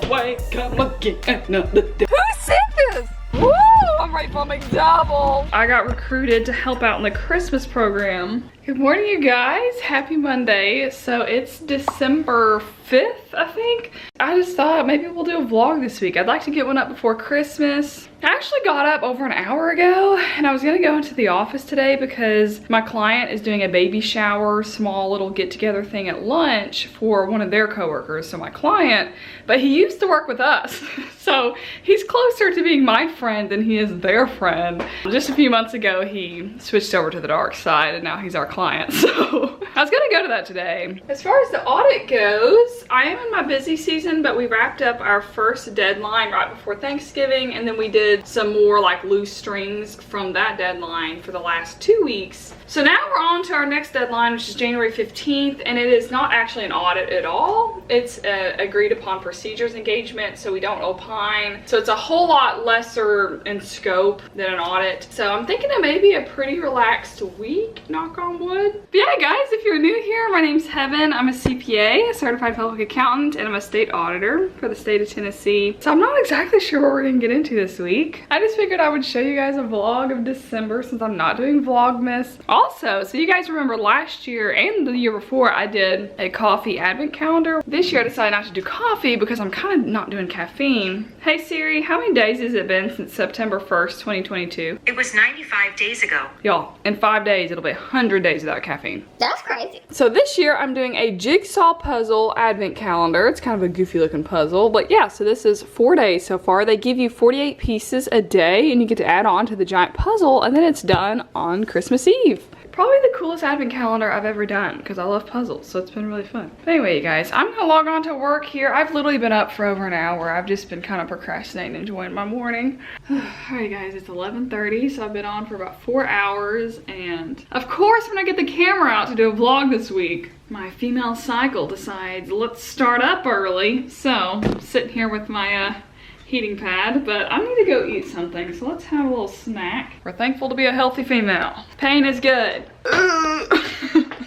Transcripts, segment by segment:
wake up again another day. Who sent this? Woo! I'm ready for a McDouble. I got recruited to help out in the Christmas program. Good morning, you guys. Happy Monday. So it's December 5th, I think. I just thought maybe we'll do a vlog this week. I'd like to get one up before Christmas. I actually got up over an hour ago and I was gonna go into the office today because my client is doing a baby shower, small little get-together thing at lunch for one of their coworkers, so my client, but he used to work with us. So he's closer to being my friend than he is their friend. Just a few months ago, he switched over to the dark side and now he's our client. So I was gonna go to that today. As far as the audit goes, I am in my busy season, but we wrapped up our first deadline right before Thanksgiving, and then we did some more like loose strings from that deadline for the last 2 weeks. So now we're on to our next deadline, which is January 15th, and it is not actually an audit at all. It's a agreed upon procedures engagement, so we don't opine. So it's a whole lot lesser in scope than an audit. So I'm thinking it may be a pretty relaxed week, knock on wood. But yeah, guys, if you're new here, my name's Heaven. I'm a CPA, a certified public accountant, and I'm a state auditor for the state of Tennessee. So I'm not exactly sure what we're gonna get into this week. I just figured I would show you guys a vlog of December since I'm not doing vlogmas. Also, so you guys remember last year and the year before, I did a coffee advent calendar. This year I decided not to do coffee because I'm kind of not doing caffeine. Hey Siri, how many days has it been since September 1st, 2022? It was 95 days ago. Y'all, in 5 days, it'll be 100 days without caffeine. That's crazy. So this year I'm doing a jigsaw puzzle advent calendar. It's kind of a goofy looking puzzle, but yeah, so this is 4 days so far. They give you 48 pieces a day and you get to add on to the giant puzzle, and then it's done on Christmas Eve. Probably the coolest advent calendar I've ever done because I love puzzles, so it's been really fun. But anyway, you guys, I'm gonna log on to work here. I've literally been up for over an hour. I've just been kind of procrastinating, enjoying my morning. Alright guys, it's 11:30, so I've been on for about 4 hours, and of course when I get the camera out to do a vlog this week, my female cycle decides let's start up early. So I'm sitting here with my heating pad, but I need to go eat something, so let's have a little snack. We're thankful to be a healthy female. Pain is good.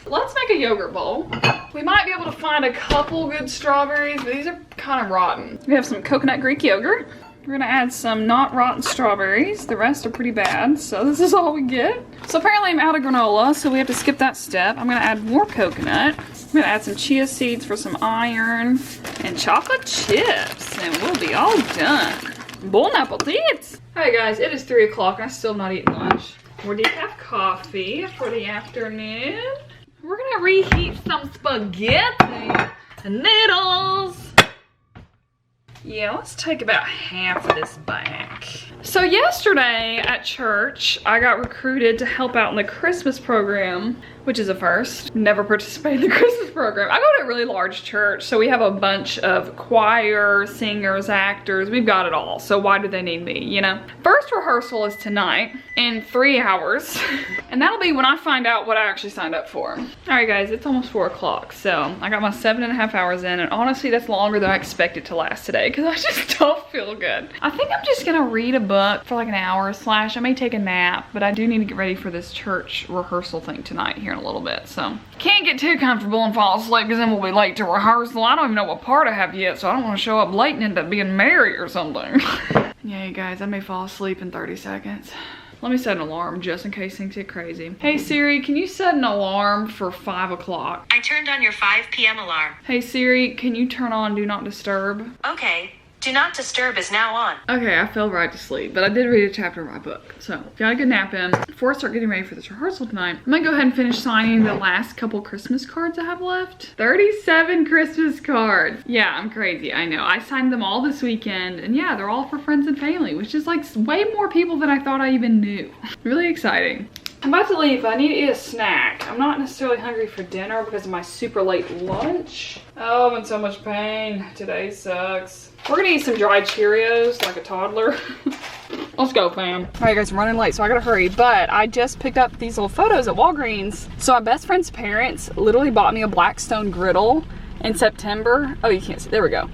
Let's make a yogurt bowl. We might be able to find a couple good strawberries, but these are kind of rotten. We have some coconut Greek yogurt. We're gonna add some not rotten strawberries. The rest are pretty bad, so this is all we get. So apparently I'm out of granola, so we have to skip that step. I'm gonna add more coconut. I'm gonna add some chia seeds for some iron and chocolate chips, and we'll be all done. Bon appetit! Alright guys, it is 3 o'clock and I still have not eaten lunch. More decaf coffee for the afternoon. We're gonna reheat some spaghetti and noodles. Yeah, let's take about half of this back. So yesterday at church, I got recruited to help out in the Christmas program, which is a first. Never participated in the Christmas program. I go to a really large church, so we have a bunch of choir, singers, actors. We've got it all, so why do they need me, you know? First rehearsal is tonight in 3 hours, and that'll be when I find out what I actually signed up for. All right, guys, it's almost 4 o'clock, so I got my 7.5 hours in, and honestly, that's longer than I expected to last today, because I just don't feel good. I think I'm just gonna read a book for like an hour, / I may take a nap, but I do need to get ready for this church rehearsal thing tonight here in a little bit, so. Can't get too comfortable and fall asleep because then we'll be late to rehearsal. I don't even know what part I have yet, so I don't want to show up late and end up being Mary or something. Yeah, you guys, I may fall asleep in 30 seconds. Let me set an alarm just in case things get crazy. Hey Siri, can you set an alarm for 5 o'clock? I turned on your 5 p.m. alarm. Hey Siri, can you turn on Do Not Disturb? Okay. Do Not Disturb is now on. Okay, I fell right to sleep, but I did read a chapter of my book. So, got a good nap in. Before I start getting ready for this rehearsal tonight, I'm gonna go ahead and finish signing the last couple Christmas cards I have left. 37 Christmas cards. Yeah, I'm crazy, I know. I signed them all this weekend, and yeah, they're all for friends and family, which is like way more people than I thought I even knew. Really exciting. I'm about to leave, but I need to eat a snack. I'm not necessarily hungry for dinner because of my super late lunch. Oh, I'm in so much pain. Today sucks. We're gonna eat some dried Cheerios like a toddler. Let's go, fam. All right, guys, I'm running late, so I gotta hurry, but I just picked up these little photos at Walgreens. So my best friend's parents literally bought me a Blackstone griddle in September. Oh, you can't see, there we go.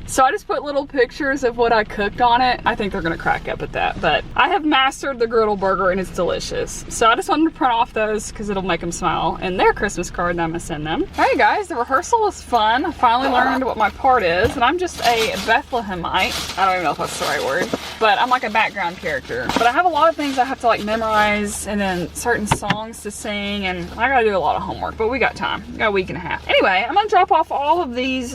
So I just put little pictures of what I cooked on it. I think they're gonna crack up at that, but I have mastered the griddle burger and it's delicious. So I just wanted to print off those because it'll make them smile and their Christmas card, and I'm gonna send them. All right guys, the rehearsal was fun. I finally learned what my part is, and I'm just a Bethlehemite. I don't even know if that's the right word, but I'm like a background character. But I have a lot of things I have to like memorize, and then certain songs to sing, and I gotta do a lot of homework, but we got time. We got a week and a half. Anyway, I'm gonna drop off all of these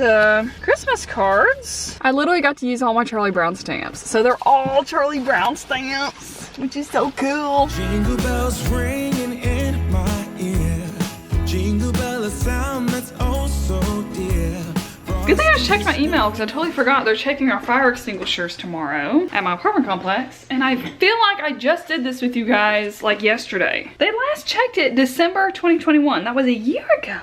Christmas cards. I literally got to use all my Charlie Brown stamps. So they're all Charlie Brown stamps, which is so cool. Jingle bells ringing in my ear. Jingle bell, a sound that's oh so dear. Good thing I checked my email because I totally forgot they're checking our fire extinguishers tomorrow at my apartment complex. And I feel like I just did this with you guys like yesterday. They last checked it December 2021. That was a year ago.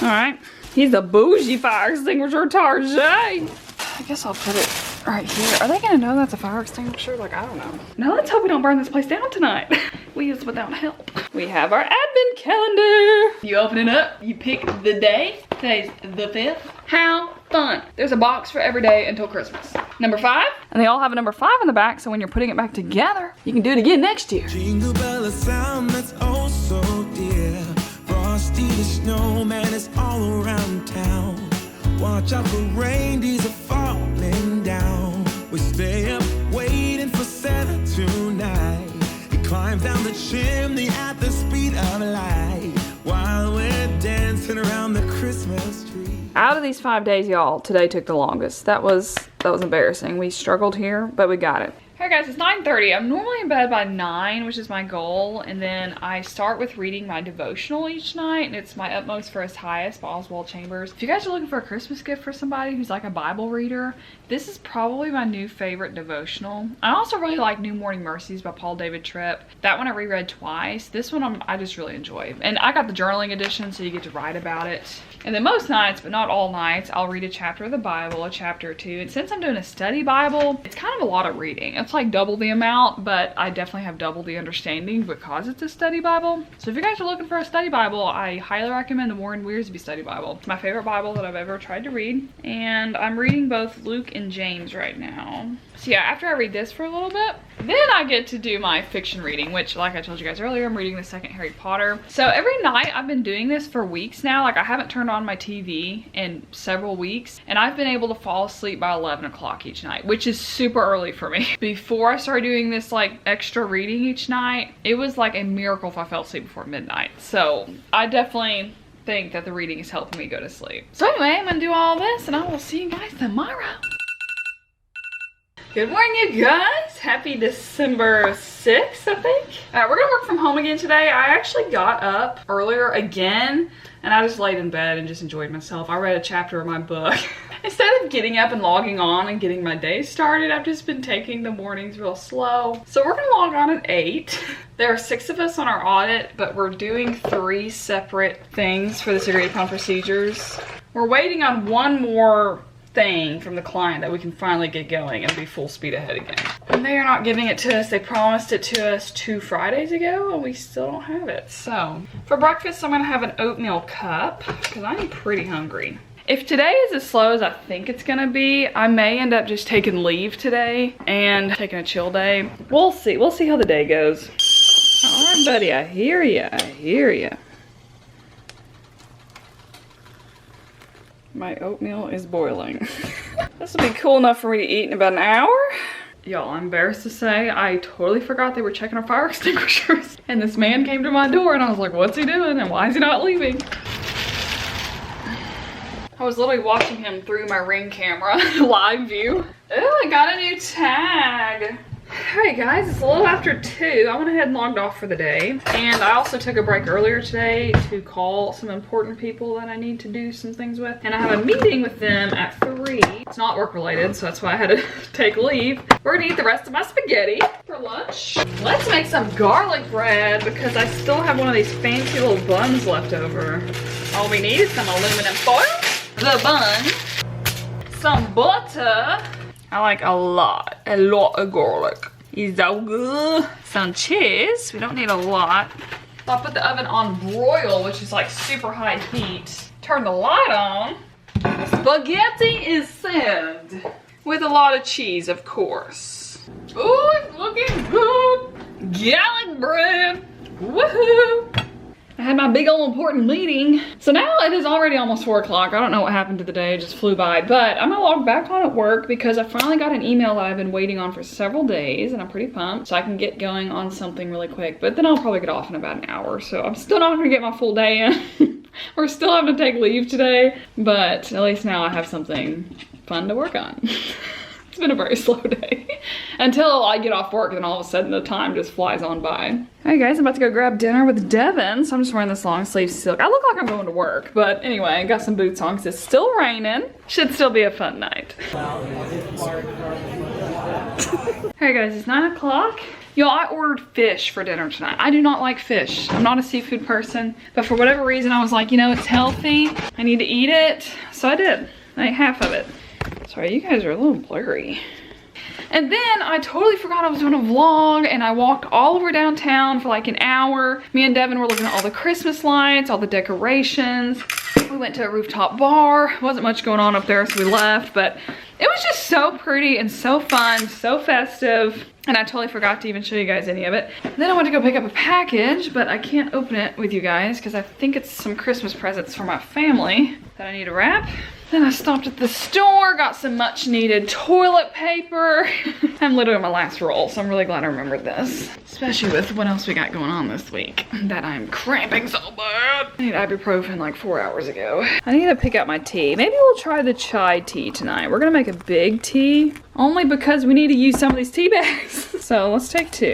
All right. He's a bougie fire extinguisher, Tarjay. I guess I'll put it right here. Are they gonna know that's a fire extinguisher? Like, I don't know. Now let's hope we don't burn this place down tonight. We use without help. We have our advent calendar. You open it up, you pick the day. Today's the 5th. How fun. There's a box for every day until Christmas. Number 5, and they all have a number 5 in the back, so when you're putting it back together, you can do it again next year. Jingle bell, a sound that's oh so dear. Frosty the snowman is all around town. Watch out for reindeers are falling down. We stay up waiting for Santa tonight. He climbs down the chimney at the speed of light while we're dancing around the Christmas tree. Out of these 5 days, y'all, today took the longest. That was embarrassing. We struggled here, but we got it. Hey guys, it's 9:30. I'm normally in bed by 9, which is my goal, and then I start with reading my devotional each night, and it's My Utmost for His Highest by Oswald Chambers. If you guys are looking for a Christmas gift for somebody who's like a Bible reader, this is probably my new favorite devotional. I also really like New Morning Mercies by Paul David Tripp. That one I reread twice. This one I just really enjoy. And I got the journaling edition, so you get to write about it. And then most nights, but not all nights, I'll read a chapter of the Bible, a chapter or two. And since I'm doing a study Bible, it's kind of a lot of reading. It's like double the amount, but I definitely have double the understanding because it's a study Bible. So if you guys are looking for a study Bible, I highly recommend the Warren Wiersbe Study Bible. It's my favorite Bible that I've ever tried to read. And I'm reading both Luke and James right now. So yeah, after I read this for a little bit, then I get to do my fiction reading, which like I told you guys earlier, I'm reading the second Harry Potter. So every night I've been doing this for weeks now. Like I haven't turned on my TV in several weeks, and I've been able to fall asleep by 11 o'clock each night, which is super early for me. Before I started doing this like extra reading each night, it was like a miracle if I fell asleep before midnight. So I definitely think that the reading is helping me go to sleep. So anyway, I'm gonna do all this and I will see you guys tomorrow. Good morning, you guys. Happy December 6th, I think. All right, we're gonna work from home again today. I actually got up earlier again, and I just laid in bed and just enjoyed myself. I read a chapter of my book. Instead of getting up and logging on and getting my day started, I've just been taking the mornings real slow. So we're gonna log on at 8. There are 6 of us on our audit, but we're doing 3 separate things for this agreed upon procedures. We're waiting on one more thing from the client that we can finally get going and be full speed ahead again. And they are not giving it to us. They promised it to us 2 Fridays ago and we still don't have it. So for breakfast, I'm gonna have an oatmeal cup because I'm pretty hungry. If today is as slow as I think it's gonna be, I may end up just taking leave today and taking a chill day. We'll see. We'll see how the day goes. All right, buddy, I hear ya. I hear ya. My oatmeal is boiling. This will be cool enough for me to eat in about an hour. Y'all, I'm embarrassed to say, I totally forgot they were checking our fire extinguishers. And this man came to my door and I was like, what's he doing? And why is he not leaving? I was literally watching him through my Ring camera, live view. Oh, I got a new tag. Alright guys, it's a little after 2. I went ahead and logged off for the day. And I also took a break earlier today to call some important people that I need to do some things with. And I have a meeting with them at 3. It's not work related, so that's why I had to take leave. We're gonna eat the rest of my spaghetti for lunch. Let's make some garlic bread because I still have one of these fancy little buns left over. All we need is some aluminum foil, the bun, some butter. I like a lot of garlic. It's so good. Some cheese. We don't need a lot. So I'll put the oven on broil, which is like super high heat. Turn the light on. Spaghetti is served with a lot of cheese, of course. Ooh, it's looking good. Garlic bread. Woohoo! I had my big old important meeting. So now it is already almost 4 o'clock. I don't know what happened to the day, it just flew by. But I'm gonna log back on at work because I finally got an email that I've been waiting on for several days and I'm pretty pumped. So I can get going on something really quick. But then I'll probably get off in about an hour. So I'm still not gonna get my full day in. We're still having to take leave today. But at least now I have something fun to work on. It's been a very slow day. Until I get off work, then all of a sudden the time just flies on by. Alright guys, I'm about to go grab dinner with Devin. So I'm just wearing this long sleeve silk. I look like I'm going to work, but anyway, I got some boots on because it's still raining. Should still be a fun night. Alright guys, it's 9 o'clock. Y'all, I ordered fish for dinner tonight. I do not like fish. I'm not a seafood person, but for whatever reason I was like, you know, it's healthy. I need to eat it. So I did. I ate half of it. Sorry, you guys are a little blurry. And then I totally forgot I was doing a vlog and I walked all over downtown for like an hour. Me and Devin were looking at all the Christmas lights, all the decorations. We went to a rooftop bar. Wasn't much going on up there, so we left, but it was just so pretty and so fun, so festive. And I totally forgot to even show you guys any of it. Then I went to go pick up a package, but I can't open it with you guys because I think it's some Christmas presents for my family that I need to wrap. Then I stopped at the store, got some much needed toilet paper. I'm literally on my last roll, so I'm really glad I remembered this. Especially with what else we got going on this week that I'm cramping so bad. I need ibuprofen like 4 hours ago. I need to pick out my tea. Maybe we'll try the chai tea tonight. We're gonna make a big tea only because we need to use some of these tea bags. So let's take 2.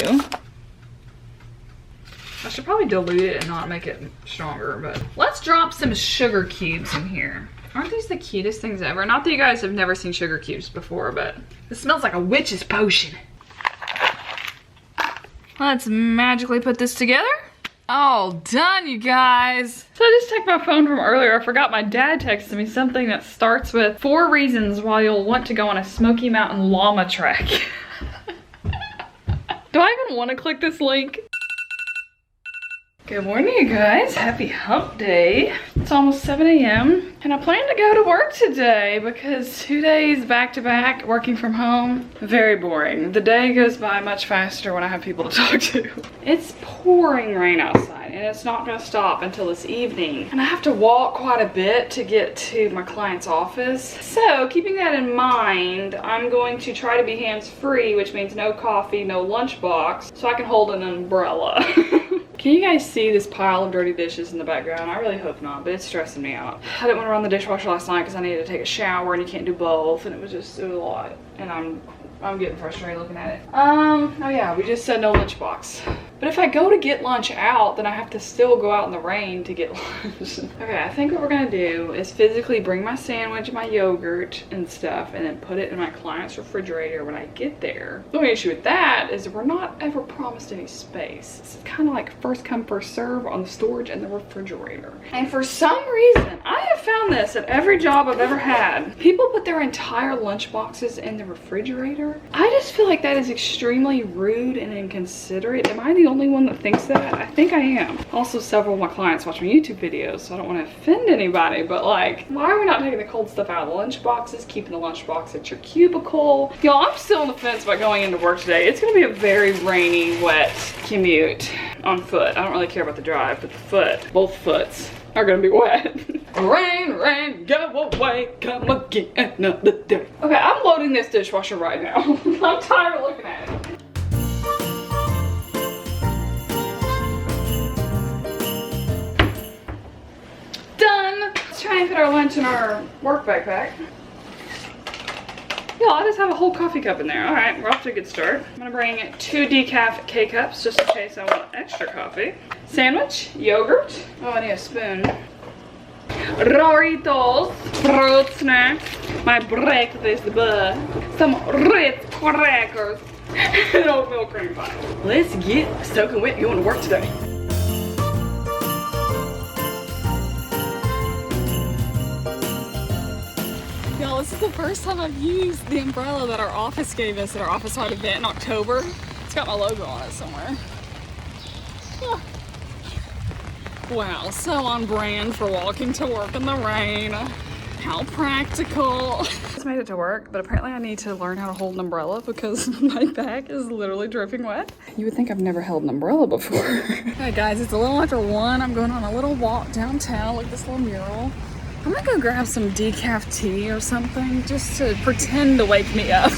I should probably dilute it and not make it stronger, but let's drop some sugar cubes in here. Aren't these the cutest things ever? Not that you guys have never seen sugar cubes before, but this smells like a witch's potion. Let's magically put this together. All done, you guys. So I just checked my phone from earlier. I forgot my dad texted me something that starts with 4 reasons why you'll want to go on a Smoky Mountain llama trek. Do I even want to click this link? Good morning, you guys. Happy hump day. It's almost 7 a.m. and I plan to go to work today because 2 days back to back working from home, very boring. The day goes by much faster when I have people to talk to. It's pouring rain outside and it's not gonna stop until this evening. And I have to walk quite a bit to get to my client's office. So keeping that in mind, I'm going to try to be hands-free, which means no coffee, no lunchbox, so I can hold an umbrella. Can you guys see this pile of dirty dishes in the background? I really hope not, but it's stressing me out. I didn't want to run the dishwasher last night because I needed to take a shower and you can't do both, and it was a lot. And I'm getting frustrated looking at it. Oh yeah, we just said no lunchbox. But if I go to get lunch out, then I have to still go out in the rain to get lunch. Okay, I think what we're gonna do is physically bring my sandwich, my yogurt and stuff, and then put it in my client's refrigerator when I get there. The only issue with that is we're not ever promised any space. It's kind of like first come, first serve on the storage and the refrigerator. And for some reason, I have found this at every job I've ever had. People put their entire lunch boxes in the refrigerator. I just feel like that is extremely rude and inconsiderate. Am I the only one that thinks that? I think I am. Also, several of my clients watch my YouTube videos, so I don't want to offend anybody, but like, why are we not taking the cold stuff out of the lunch boxes, keeping the lunch box at your cubicle? Y'all, I'm still on the fence about going into work today. It's gonna be a very rainy, wet commute on foot. I don't really care about the drive, but the foot, both foots are gonna be wet. Rain, rain, go away, come again another day. Okay, I'm loading this dishwasher right now. I'm tired of looking at it. Done. Let's try and put our lunch in our work backpack. Yeah, I just have a whole coffee cup in there. All right, we're off to a good start. I'm gonna bring 2 decaf K-cups just in case I want extra coffee. Sandwich, yogurt. Oh, I need a spoon. Doritos, fruit snacks, my breakfast, some Ritz crackers, and oatmeal cream pie. Let's get soaking wet going to work today. Y'all, this is the first time I've used the umbrella that our office gave us at our office-wide event in October. It's got my logo on it somewhere. Oh. Wow, so on brand for walking to work in the rain. How practical. Just made it to work, but apparently I need to learn how to hold an umbrella because my back is literally dripping wet. You would think I've never held an umbrella before. Okay guys, it's a little after 1. I'm going on a little walk downtown. Look at this little mural. I'm gonna go grab some decaf tea or something just to pretend to wake me up.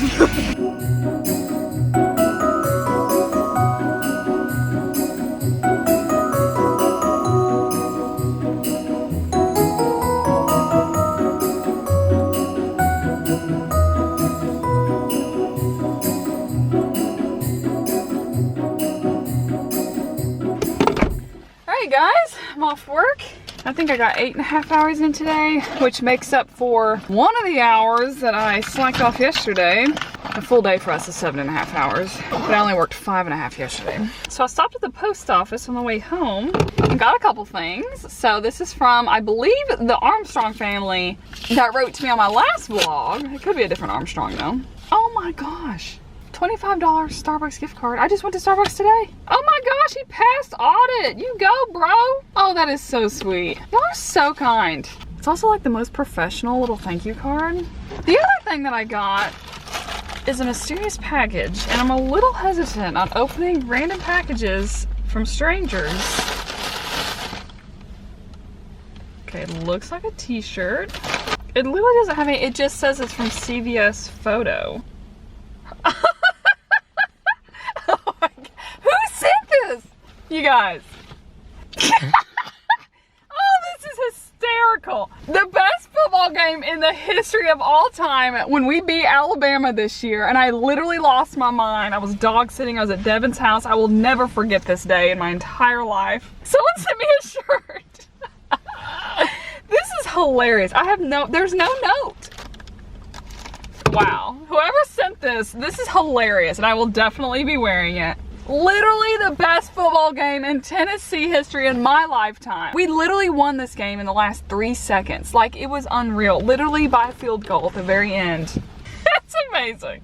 Guys, I'm off work. I think I got 8.5 hours in today, which makes up for one of the hours that I slacked off yesterday. A full day for us is 7.5 hours, but I only worked 5.5 yesterday. So I stopped at the post office on the way home and got a couple things. So this is from, I believe, the Armstrong family that wrote to me on my last vlog. It could be a different Armstrong though. Oh my gosh. $25 Starbucks gift card. I just went to Starbucks today. Oh my gosh, he passed audit. You go, bro. Oh, that is so sweet. Y'all are so kind. It's also like the most professional little thank you card. The other thing that I got is a mysterious package, and I'm a little hesitant on opening random packages from strangers. Okay, it looks like a t-shirt. It literally doesn't have any, it just says it's from CVS Photo. Oh my God. Who sent this? You guys. Oh, this is hysterical. The best football game in the history of all time when we beat Alabama this year, and I literally lost my mind. I was dog sitting. I was at Devin's house. I will never forget this day in my entire life. Someone sent me a shirt. This is hilarious. There's no note. Wow, whoever sent this is hilarious, and I will definitely be wearing it. Literally the best football game in Tennessee history in my lifetime. We literally won this game in the last 3 seconds. Like, it was unreal. Literally by a field goal at the very end. That's amazing.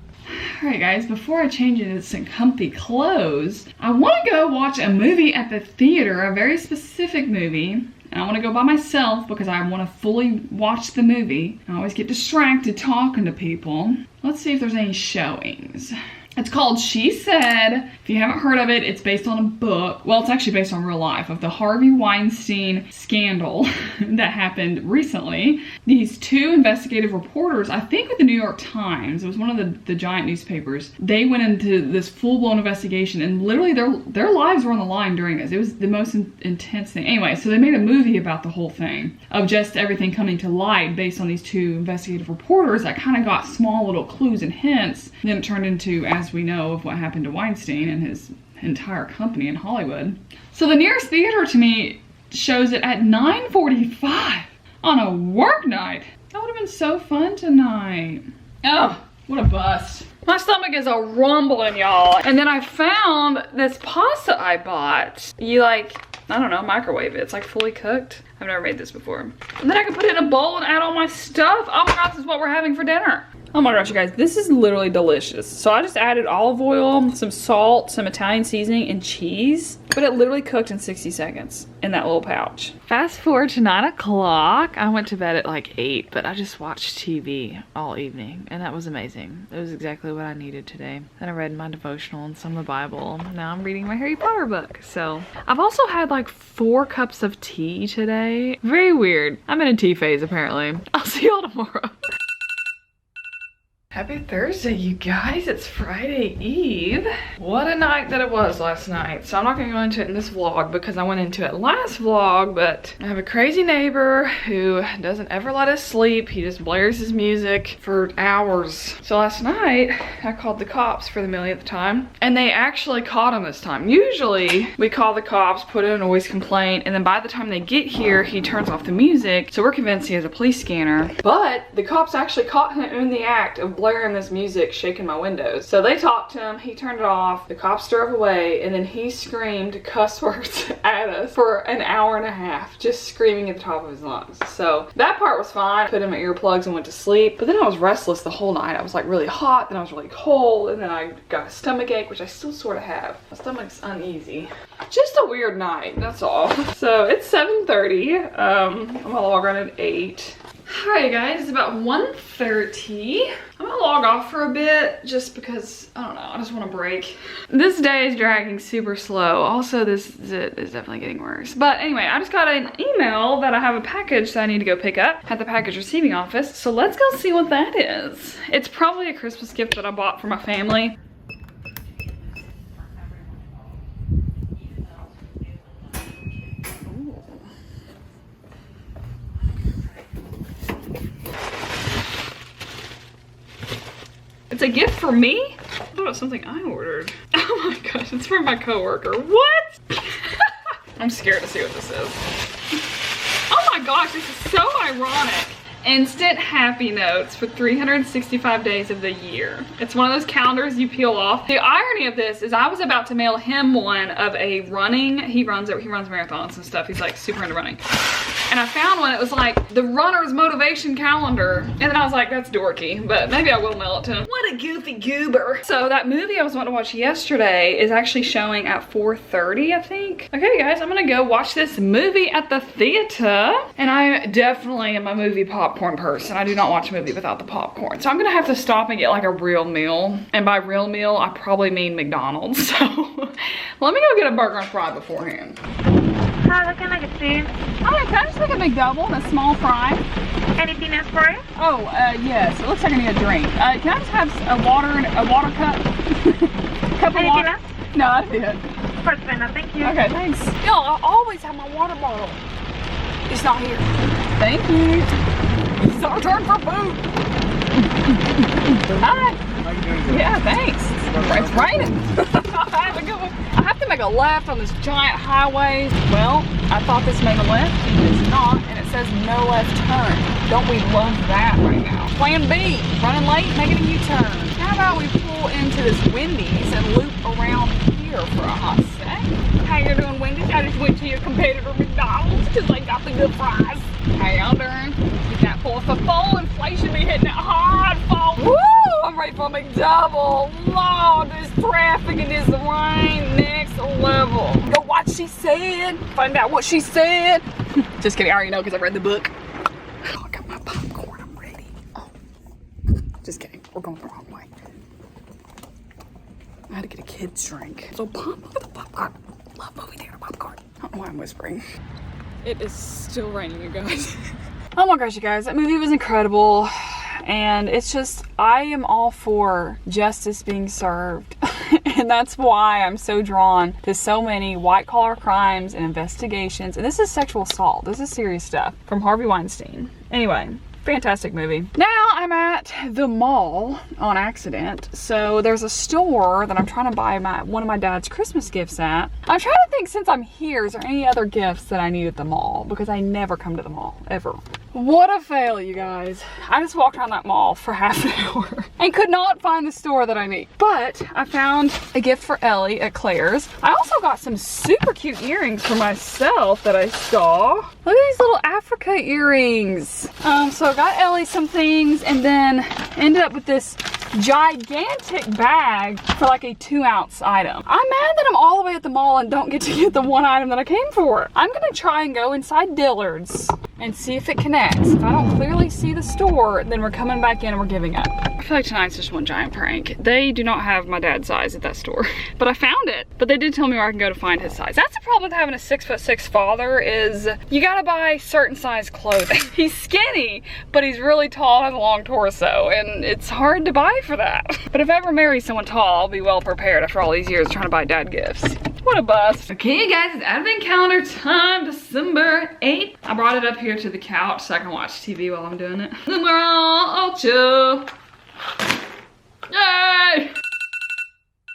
Alright guys, before I change into some comfy clothes, I want to go watch a movie at the theater, a very specific movie. And I want to go by myself because I want to fully watch the movie. I always get distracted talking to people. Let's see if there's any showings. It's called She Said. If you haven't heard of it, it's based on a book. Well, it's actually based on real life of the Harvey Weinstein scandal that happened recently. These 2 investigative reporters, I think with the New York Times, it was one of the giant newspapers, they went into this full-blown investigation, and literally their lives were on the line during this. It was the most intense thing. Anyway, so they made a movie about the whole thing, of just everything coming to light based on these 2 investigative reporters that kind of got small little clues and hints. Then it turned into, as we know, of what happened to Weinstein and his entire company in Hollywood. So the nearest theater to me shows it at 9:45 on a work night. That would have been so fun tonight. Oh, what a bust. My stomach is a rumbling, y'all. And then I found this pasta I bought. You I don't know, microwave it. It's like fully cooked. I've never made this before. And then I can put it in a bowl and add all my stuff. Oh my gosh, this is what we're having for dinner. Oh my gosh, you guys, this is literally delicious. So I just added olive oil, some salt, some Italian seasoning, and cheese. But it literally cooked in 60 seconds in that little pouch. Fast forward to 9 o'clock. I went to bed at like 8, but I just watched TV all evening, and that was amazing. It was exactly what I needed today. Then I read my devotional and some of the Bible. Now I'm reading my Harry Potter book. So I've also had like 4 cups of tea today. Very weird. I'm in a tea phase apparently. I'll see y'all tomorrow. Happy Thursday, you guys. It's Friday Eve. What a night that it was last night. So I'm not gonna go into it in this vlog because I went into it last vlog, but I have a crazy neighbor who doesn't ever let us sleep. He just blares his music for hours. So last night, I called the cops for the millionth time, and they actually caught him this time. Usually, we call the cops, put in a noise complaint, and then by the time they get here, he turns off the music. So we're convinced he has a police scanner. But the cops actually caught him in the act of blaring this music, shaking my windows. So they talked to him, he turned it off, the cops drove away, and then he screamed cuss words at us for an hour and a half, just screaming at the top of his lungs. So that part was fine. I put in my earplugs and went to sleep, but then I was restless the whole night. I was like really hot, then I was really cold, and then I got a stomach ache, which I still sort of have. My stomach's uneasy. Just a weird night, that's all. So it's 7:30. I'm gonna log on at 8. Alright guys, it's about 1:30. I'm gonna log off for a bit just because, I don't know, I just want a break. This day is dragging super slow. Also, this zit is definitely getting worse. But anyway, I just got an email that I have a package that I need to go pick up at the package receiving office. So let's go see what that is. It's probably a Christmas gift that I bought for my family. It's a gift for me? I thought it was something I ordered. Oh my gosh, it's from my coworker. What? I'm scared to see what this is. Oh my gosh, this is so ironic. Instant happy notes for 365 days of the year. It's one of those calendars you peel off. The irony of this is I was about to mail him one of a running, he runs marathons and stuff. He's like super into running. And I found one, it was like the runner's motivation calendar. And then I was like, that's dorky, but maybe I will mail it to him. What a goofy goober. So that movie I was wanting to watch yesterday is actually showing at 4:30, I think. Okay guys, I'm gonna go watch this movie at the theater. And I definitely am a movie popcorn person. I do not watch a movie without the popcorn. So I'm gonna have to stop and get like a real meal. And by real meal, I probably mean McDonald's. So let me go get a burger and fry beforehand. Hi, what can I get you? Hi, can I just make a big double and a small fry? Anything else for you? Oh, yes. It looks like I need a drink. Can I just have a water cup? Cup of Anything water? else? No, I did. First minute, thank you. Okay, thanks. Yo, I always have my water bottle. It's not here. Thank you. It's our turn for food. Hi. How you doing? Yeah, thanks. It's raining. Have a good one. I have to make a left on this giant highway. Well, I thought this made a left. It's not, and it says no left turn. Don't we love that right now? Plan B, running late, making a U-turn. How about we pull into this Wendy's and loop around here for a hot sec? How you doing, Wendy's? I just went to your competitor McDonald's because they got the good fries. How y'all doing? Get that for fall. Inflation be hitting it hard, fall. Woo! I'm ready for a McDouble. Lord, this traffic and this rain, next level. Go watch she said. Find out what she said. Just kidding, I already know because I read the book. Oh, I got my popcorn, I'm ready. Oh, just kidding, we're going the wrong way. I had to get a kid's drink. So pop, look at the popcorn. Love movie theater popcorn. I don't know why I'm whispering. It is still raining, you guys. Oh my gosh, you guys, that movie was incredible. And it's just, I am all for justice being served. And that's why I'm so drawn to so many white collar crimes and investigations. And this is sexual assault. This is serious stuff from Harvey Weinstein. Anyway, fantastic movie. Now I'm at the mall on accident. So there's a store that I'm trying to buy one of my dad's Christmas gifts at. I'm trying to think, since I'm here, is there any other gifts that I need at the mall? Because I never come to the mall, ever. What a fail, you guys. I just walked around that mall for half an hour and could not find the store that I need. But I found a gift for Ellie at Claire's. I also got some super cute earrings for myself that I saw. Look at these little Africa earrings. So I got Ellie some things and then ended up with this gigantic bag for like a 2-ounce item. I'm mad that I'm all the way at the mall and don't get to get the one item that I came for. I'm gonna try and go inside Dillard's and see if it connects. If I don't clearly see the store, then we're coming back in and we're giving up. I feel like tonight's just one giant prank. They do not have my dad's size at that store, but I found it. But they did tell me where I can go to find his size. That's the problem with having a 6'6" father, is you gotta buy certain size clothing. He's skinny, but he's really tall and has a long torso, and it's hard to buy for that. But if I ever marry someone tall, I'll be well prepared after all these years trying to buy dad gifts. What a bust. Okay guys, it's advent calendar time, December 8th. I brought it up here to the couch so I can watch TV while I'm doing it. And we're all chill. Yay!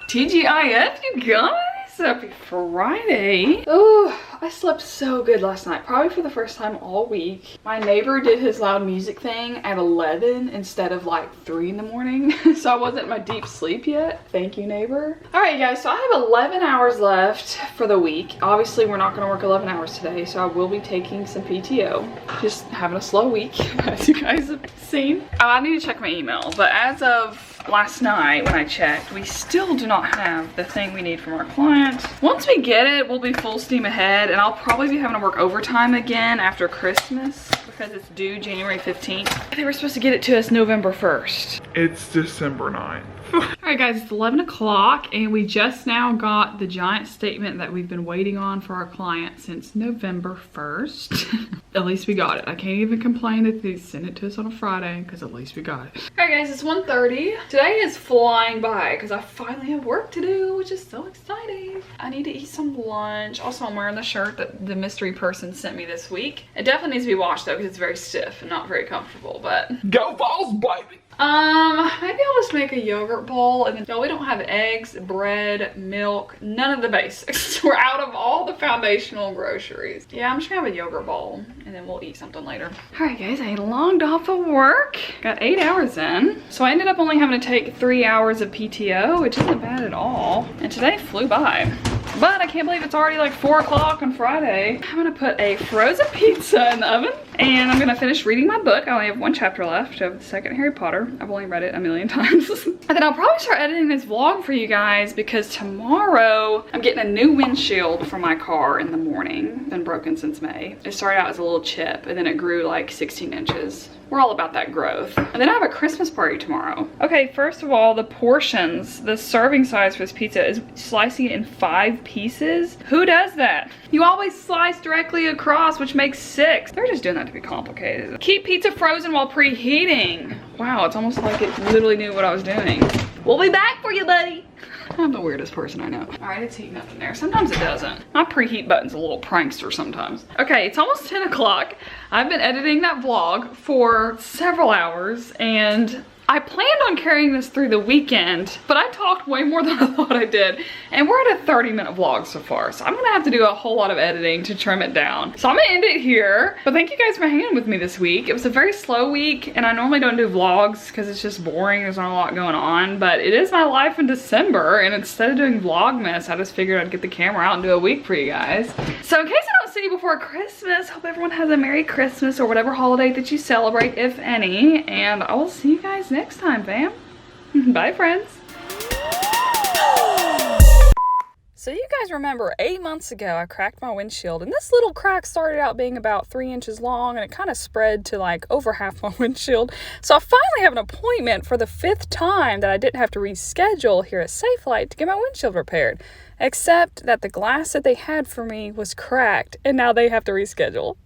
TGIF, you guys. Happy Friday. Oh, I slept so good last night. Probably for the first time all week. My neighbor did his loud music thing at 11 instead of like 3 in the morning. So I wasn't in my deep sleep yet. Thank you, neighbor. All right, guys, so I have 11 hours left for the week. Obviously, we're not gonna work 11 hours today, so I will be taking some PTO. Just having a slow week, as you guys have seen. Oh, I need to check my email, but as of last night when I checked, we still do not have the thing we need from our client. Once we get it, we'll be full steam ahead, and I'll probably be having to work overtime again after Christmas because it's due January 15th. They were supposed to get it to us November 1st. It's December 9th. Alright guys, it's 11 o'clock and we just now got the giant statement that we've been waiting on for our client since November 1st. At least we got it. I can't even complain that they sent it to us on a Friday because at least we got it. Alright guys, it's 1:30. Today is flying by because I finally have work to do, which is so exciting. I need to eat some lunch. Also, I'm wearing the shirt that the mystery person sent me this week. It definitely needs to be washed though because it's very stiff and not very comfortable, but... Go Vols, baby! Maybe I'll just make a yogurt bowl, and then y'all, we don't have eggs, bread, milk, none of the basics. We're out of all the foundational groceries. Yeah, I'm just gonna have a yogurt bowl and then we'll eat something later. All right guys, I logged off of work. Got 8 hours in. So I ended up only having to take 3 hours of PTO, which isn't bad at all. And today flew by. But I can't believe it's already like 4 o'clock on Friday. I'm gonna put a frozen pizza in the oven and I'm gonna finish reading my book. I only have 1 chapter left of the second Harry Potter. I've only read it a million times. And then I'll probably start editing this vlog for you guys because tomorrow I'm getting a new windshield for my car in the morning. Been broken since May. It started out as a little chip and then it grew like 16 inches. We're all about that growth. And then I have a Christmas party tomorrow. Okay, first of all, the portions, the serving size for this pizza is slicing it in 5 pieces. Who does that? You always slice directly across, which makes 6. They're just doing that to be complicated. Keep pizza frozen while preheating. Wow, it's almost like it literally knew what I was doing. We'll be back for you, buddy. I'm the weirdest person I know. All right, it's heating up in there. Sometimes it doesn't. My preheat button's a little prankster sometimes. Okay, it's almost 10 o'clock. I've been editing that vlog for several hours and I planned on carrying this through the weekend, but I talked way more than I thought I did. And we're at a 30-minute vlog so far. So I'm gonna have to do a whole lot of editing to trim it down. So I'm gonna end it here. But thank you guys for hanging with me this week. It was a very slow week and I normally don't do vlogs because it's just boring. There's not a lot going on, but it is my life in December. And instead of doing vlogmas, I just figured I'd get the camera out and do a week for you guys. So in case I don't see you before Christmas, hope everyone has a Merry Christmas or whatever holiday that you celebrate, if any. And I will see you guys next time, fam. Bye, friends. So you guys remember 8 months ago I cracked my windshield and this little crack started out being about 3 inches long and it kind of spread to like over half my windshield. So I finally have an appointment for the 5th time that I didn't have to reschedule here at Safelite to get my windshield repaired. Except that the glass that they had for me was cracked and now they have to reschedule.